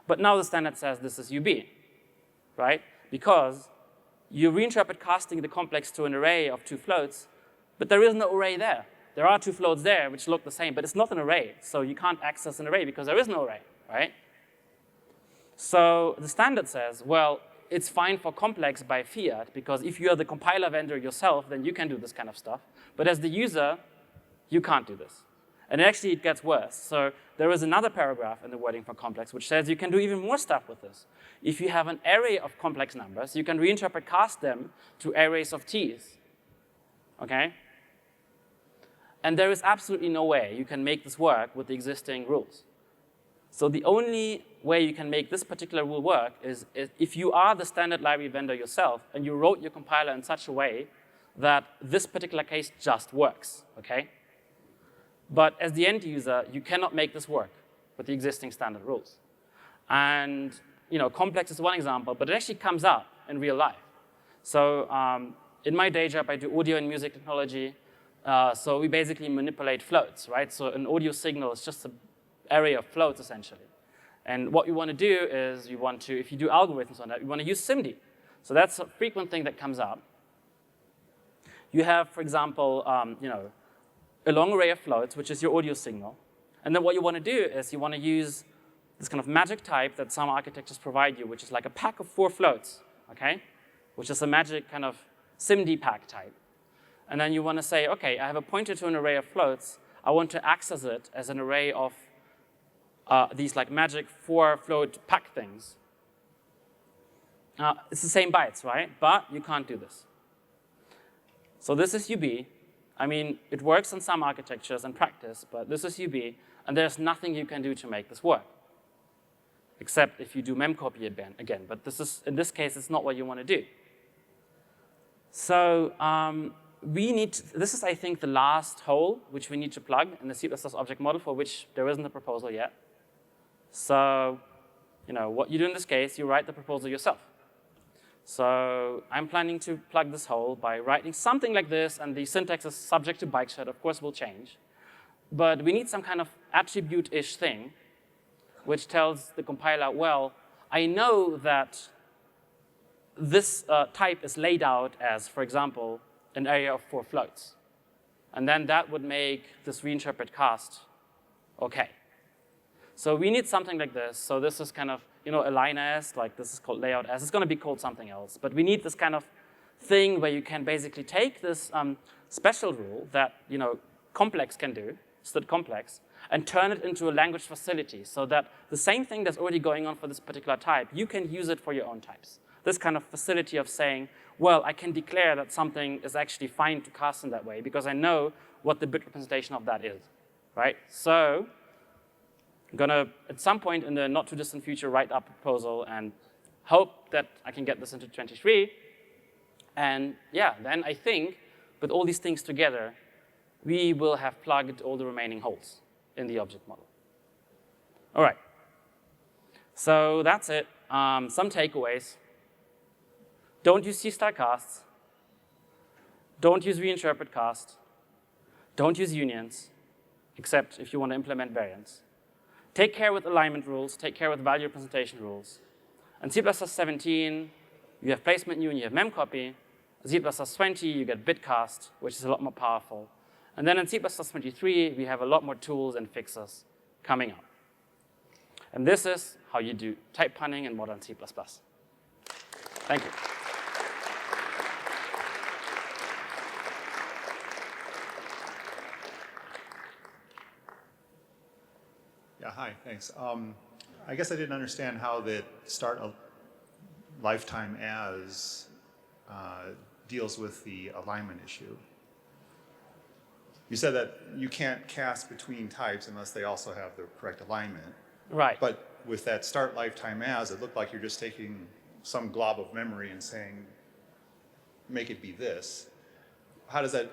S1: But now the standard says this is UB, right? Because you reinterpret casting the complex to an array of 2 floats, but there is no array there. There are 2 floats there which look the same, but it's not an array. So you can't access an array because there is no array, right? So the standard says, well, it's fine for complex by fiat, because if you're the compiler vendor yourself, then you can do this kind of stuff. But as the user, you can't do this. And actually, it gets worse. So there is another paragraph in the wording for complex which says you can do even more stuff with this. If you have an array of complex numbers, you can reinterpret cast them to arrays of t's, okay? And there is absolutely no way you can make this work with the existing rules. So the only way you can make this particular rule work is if you are the standard library vendor yourself and you wrote your compiler in such a way that this particular case just works, okay? But as the end user, you cannot make this work with the existing standard rules. And complex is one example, but it actually comes up in real life. So in my day job, I do audio and music technology. So we basically manipulate floats, right? So an audio signal is just an array of floats, essentially. And what you want to do is you want to, if you do algorithms on that, you want to use SIMD. So that's a frequent thing that comes up. You have, for example, a long array of floats, which is your audio signal. And then what you want to do is you want to use this kind of magic type that some architectures provide you, which is like a pack of 4 floats, okay? Which is a magic kind of SIMD pack type. And then you want to say, okay, I have a pointer to an array of floats. I want to access it as an array of these like magic 4 float pack things. It's the same bytes, right? But you can't do this. So this is UB. I mean, it works in some architectures and practice, but this is UB, and there's nothing you can do to make this work, except if you do mem copy again. But this is, in this case, it's not what you want to do. So this is, I think, the last hole which we need to plug in the C++ object model, for which there isn't a proposal yet. So, what you do in this case, you write the proposal yourself. So I'm planning to plug this hole by writing something like this, and the syntax is subject to bike shed, of course will change. But we need some kind of attribute-ish thing which tells the compiler, well, I know that this type is laid out as, for example, an array of 4 floats. And then that would make this reinterpret cast okay. So we need something like this. So this is kind of, align as, like this is called layout as. It's going to be called something else. But we need this kind of thing where you can basically take this special rule that, complex can do, std complex, and turn it into a language facility so that the same thing that's already going on for this particular type, you can use it for your own types. This kind of facility of saying, well, I can declare that something is actually fine to cast in that way because I know what the bit representation of that is, right? So I'm going to, at some point in the not too distant future, write up a proposal and hope that I can get this into 23. And yeah, then I think with all these things together, we will have plugged all the remaining holes in the object model. All right. So that's it. Some takeaways. Don't use C-star casts. Don't use reinterpret cast. Don't use unions, except if you want to implement variants. Take care with alignment rules. Take care with value representation rules. In C++ 17, you have placement new and you have mem copy. In C++ 20, you get bitcast, which is a lot more powerful. And then in C++ 23, we have a lot more tools and fixes coming up. And this is how you do type punting in modern C++. Thank you.
S2: Yeah, hi, thanks. I guess I didn't understand how the start a lifetime as deals with the alignment issue. You said that you can't cast between types unless they also have the correct alignment.
S1: Right.
S2: But with that start lifetime as, it looked like you're just taking some glob of memory and saying, make it be this. How does that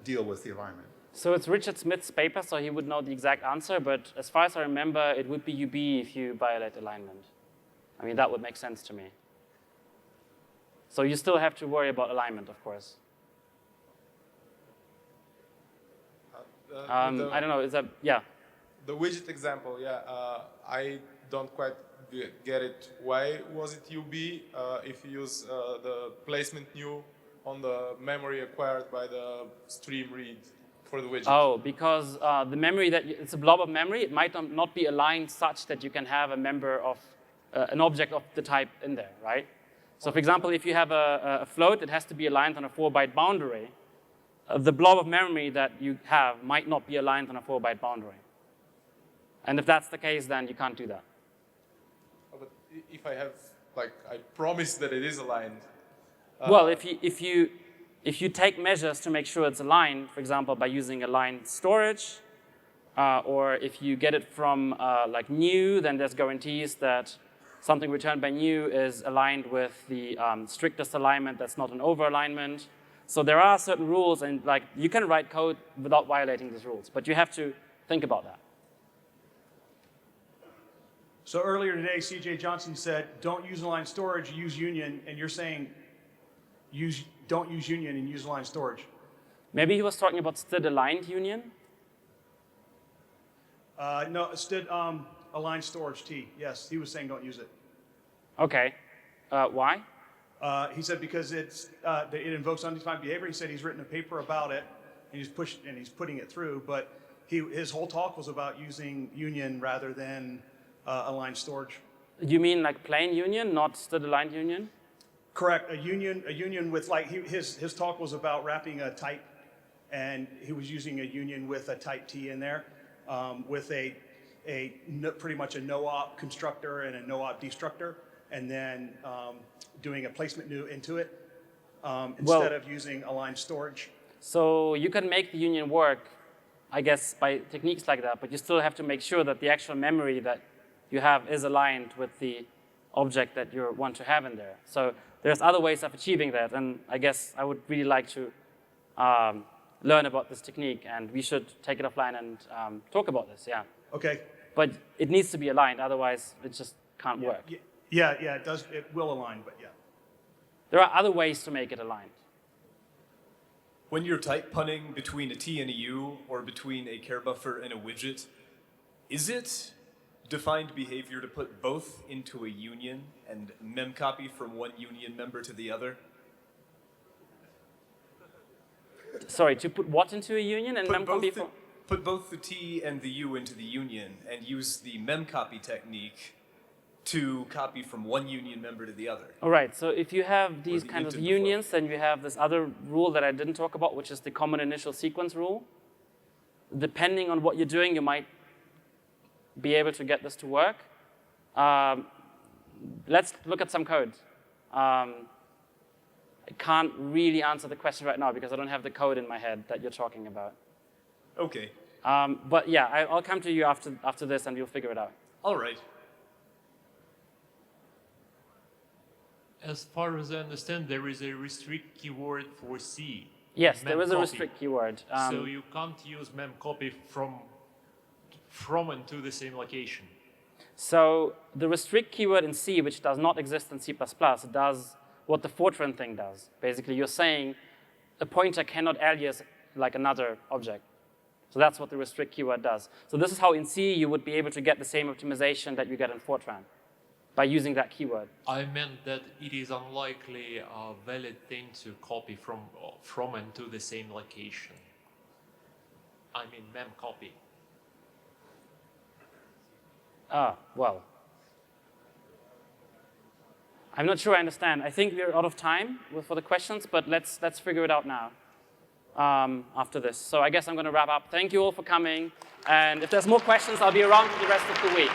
S2: deal with the alignment?
S1: So it's Richard Smith's paper, so he would know the exact answer, but as far as I remember, it would be UB if you violate alignment. I mean, that would make sense to me. So you still have to worry about alignment, of course. I don't know, is that, yeah.
S3: The widget example, yeah, I don't quite get it. Why was it UB if you use the placement new on the memory acquired by the stream read for the widget?
S1: Oh, because the memory it's a blob of memory, it might not be aligned such that you can have a member of an object of the type in there, right? So for example, if you have a float, it has to be aligned on a 4-byte boundary. The blob of memory that you have might not be aligned on a 4-byte boundary. And if that's the case, then you can't do that.
S3: But if I have, like, I promise that it is aligned.
S1: Well, if you take measures to make sure it's aligned, for example, by using aligned storage, or if you get it from like new, then there's guarantees that something returned by new is aligned with the strictest alignment that's not an over-alignment. So there are certain rules, and like you can write code without violating these rules, but you have to think about that.
S4: So earlier today, CJ Johnson said, don't use aligned storage, use union, and you're saying don't use union and use aligned storage.
S1: Maybe he was talking about std aligned union?
S4: No, std aligned storage T. Yes, he was saying don't use it.
S1: Okay. Why?
S4: He said because it invokes undefined behavior. He said he's written a paper about it, and he's putting it through. But his whole talk was about using union rather than aligned storage.
S1: You mean like plain union, not std aligned union?
S4: Correct. A union with like his talk was about wrapping a type, and he was using a union with a type T in there, with pretty much a no-op constructor and a no-op destructor, and then doing a placement new into it instead of using aligned storage.
S1: So you can make the union work, I guess, by techniques like that, but you still have to make sure that the actual memory that you have is aligned with the object that you want to have in there. So there's other ways of achieving that, and I guess I would really like to learn about this technique, and we should take it offline and talk about this, yeah.
S4: Okay.
S1: But it needs to be aligned, otherwise it just can't work.
S4: Yeah, it does. It will align, but yeah.
S1: There are other ways to make it aligned.
S5: When you're type punting between a T and a U, or between a Kerr buffer and a widget, is it defined behavior to put both into a union and mem copy from one union member to the other?
S1: Sorry, to put what into a union and mem copy?
S5: Put both the T and the U into the union and use the mem copy technique to copy from one union member to the other.
S1: All right, so if you have these kind of unions, then you have this other rule that I didn't talk about, which is the common initial sequence rule. Depending on what you're doing, you might be able to get this to work. Let's look at some code. I can't really answer the question right now because I don't have the code in my head that you're talking about.
S5: Okay.
S1: But yeah, I'll come to you after this and we'll figure it out.
S5: All right.
S6: As far as I understand, there is a restrict keyword for C.
S1: Yes, there is a
S6: memcpy.
S1: restrict keyword.
S6: So you can't use memcpy from and to the same location.
S1: So the restrict keyword in C, which does not exist in C++, does what the Fortran thing does. Basically, you're saying a pointer cannot alias like another object. So that's what the restrict keyword does. So this is how in C you would be able to get the same optimization that you get in Fortran by using that keyword.
S6: I meant that it is unlikely a valid thing to copy from and to the same location. I mean memcpy.
S1: Well, I'm not sure I understand. I think we're out of time for the questions, but let's figure it out now after this. So I guess I'm going to wrap up. Thank you all for coming. And if there's more questions, I'll be around for the rest of the week.